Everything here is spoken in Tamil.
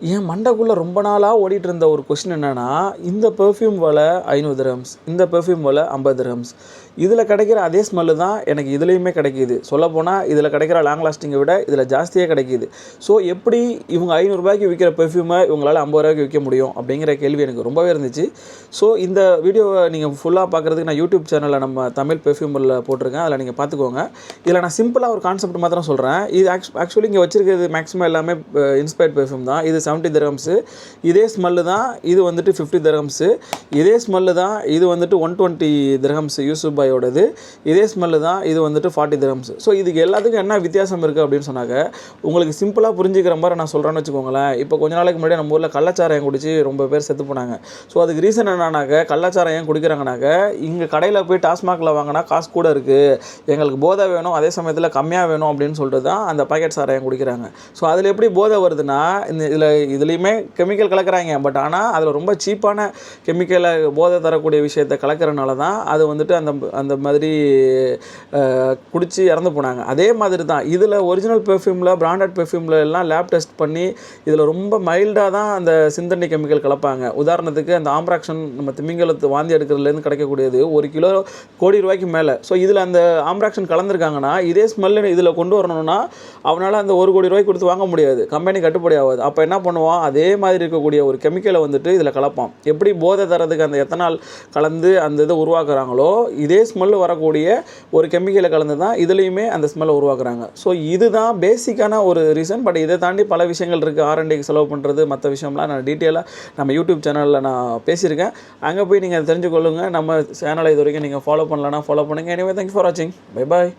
என் மண்டைக்குள்ளே ரொம்ப நாளாக ஓடிட்டு இருந்த ஒரு கொஷின் என்னென்னா, இந்த பெர்ஃப்யூம் விலை 500 திரஹம்ஸ், இந்த பெர்ஃப்யூம் விலை 50 திரஹம்ஸ். இதில் கிடைக்கிற அதே ஸ்மெல்லு தான் எனக்கு இதுலேயுமே கிடைக்கிது. சொல்லப்போனால் இதில் கிடைக்கிற லாங் லாஸ்டிங்கை விட இதில் ஜாஸ்தியாக கிடைக்கிது. ஸோ எப்படி இவங்க 500 ரூபாய்க்கு விற்கிற பெர்ஃப்யூமை இவங்களால் 50 ரூபாய்க்கு விற்க முடியும் அப்படிங்கிற கேள்வி எனக்கு ரொம்பவே இருந்துச்சு. ஸோ இந்த வீடியோவை நீங்கள் ஃபுல்லாக பார்க்குறதுக்கு நான் யூடியூப் சேனலில் நம்ம தமிழ் பெர்ஃப்யூமில் போட்டிருக்கேன். அதில் நீங்கள் பார்த்துக்கோங்க. இதில் நான் சிம்பிளாக ஒரு கான்செப்ட் மாத்திரம் சொல்கிறேன். இது ஆக்சுவலி இங்கே வச்சிருக்கிறது மேக்ஸிமம் எல்லாமே இன்ஸ்பயர்ட் பெர்ஃப்யூம் தான். இது 70 திரஹம்ஸு. இதே ஸ்மெல்லு தான் இது வந்துட்டு 50 திரஹம்ஸு. இதே ஸ்மெல்லு தான் இது வந்துட்டு 120 திரஹம்ஸ் யூசுப்பாயோடது. இதே ஸ்மெல்லு தான் இது வந்துட்டு 40 திரஹம்ஸ். ஸோ இதுக்கு எல்லாத்துக்கும் என்ன வித்தியாசம் இருக்குது அப்படின்னு சொன்னாக்க, உங்களுக்கு சிம்பிளாக புரிஞ்சுக்கிற மாதிரி நான் சொல்கிறேன்னு வச்சுக்கோங்களேன். இப்போ கொஞ்ச நாளைக்கு முன்னாடி நம்ம ஊரில் கள்ளச்சாராயம் குடிச்சு ரொம்ப பேர் செத்து போனாங்க. ஸோ அதுக்கு ரீசன் என்னன்னாக்க, கள்ளச்சாராயம் குடிக்கிறாங்கனாக்க இங்கே கடையில் போய் டாஸ்மாகில் வாங்கினா காசு கூட இருக்குது, எங்களுக்கு போதை வேணும், அதே சமயத்தில் கம்மியாக வேணும் அப்படின்னு சொல்லிட்டு தான் அந்த பாக்கெட் சாராயம் குடிக்கிறாங்க. ஸோ அதில் எப்படி போதை வருதுன்னா, இதுலேயுமே கெமிக்கல் கலக்கிறாங்க. பட் ஆனால் அதில் ரொம்ப சீப்பான கெமிக்கலை போதை தரக்கூடிய விஷயத்தை கலக்கிறனால தான் அது வந்துட்டு அந்த மாதிரி குடித்து இறந்து போனாங்க. அதே மாதிரி தான் இதில் ஒரிஜினல் பெர்ஃப்யூமில், பிராண்டட் பெர்ஃப்யூமில் எல்லாம் லேப் டெஸ்ட் பண்ணி இதில் ரொம்ப மைல்டாக தான் அந்த சிந்தட்டிக் கெமிக்கல் கலப்பாங்க. உதாரணத்துக்கு அந்த ஆம்ராக்ஷன், நம்ம திமிங்கலத்து வாந்தி எடுக்கிறதுலேருந்து கிடைக்கக்கூடியது 1 கிலோ கோடி ரூபாய்க்கு மேலே. ஸோ இதில் அந்த ஆம்ராக்ஷன் கலந்துருக்காங்கன்னா இதே ஸ்மெல்லு இதில் கொண்டு வரணும்னா அவனால் அந்த 1 கோடி ரூபாய்க்கு கொடுத்து வாங்க முடியாது, கம்பெனி கட்டுப்படி ஆகாது. அப்போ என்ன பண்ணுவான், அதே மாதிரி இருக்கக்கூடிய ஒரு கெமிக்கலை வந்துட்டு இதில் கலப்பான். எப்படி போதை தரதுக்கு அந்த எத்தனால் கலந்து அந்த இதை உருவாக்குறாங்களோ, இதே ஸ்மெல்லு வரக்கூடிய ஒரு கெமிக்கலை கலந்து தான் இதுலேயுமே அந்த ஸ்மெல்லை உருவாக்குறாங்க. ஸோ இதுதான் பேசிக்கான ஒரு ரீசன். பட் இதை தாண்டி பல விஷயங்கள் இருக்குது. R&Dக்கு செலவு பண்ணுறது, மற்ற விஷயம்லாம் நான் டீட்டெயிலாக நம்ம யூடியூப் சேனலில் நான் பேசியிருக்கேன். அங்கே போய் நீங்கள் தெரிஞ்சுக்கொள்ளுங்கள். நம்ம சேனலை இது வரைக்கும் நீங்கள் ஃபாலோ பண்ணலன்னா ஃபாலோ பண்ணுங்கள். எனிவே, தேங்க்யூ ஃபார் வாட்சிங். Bye bye.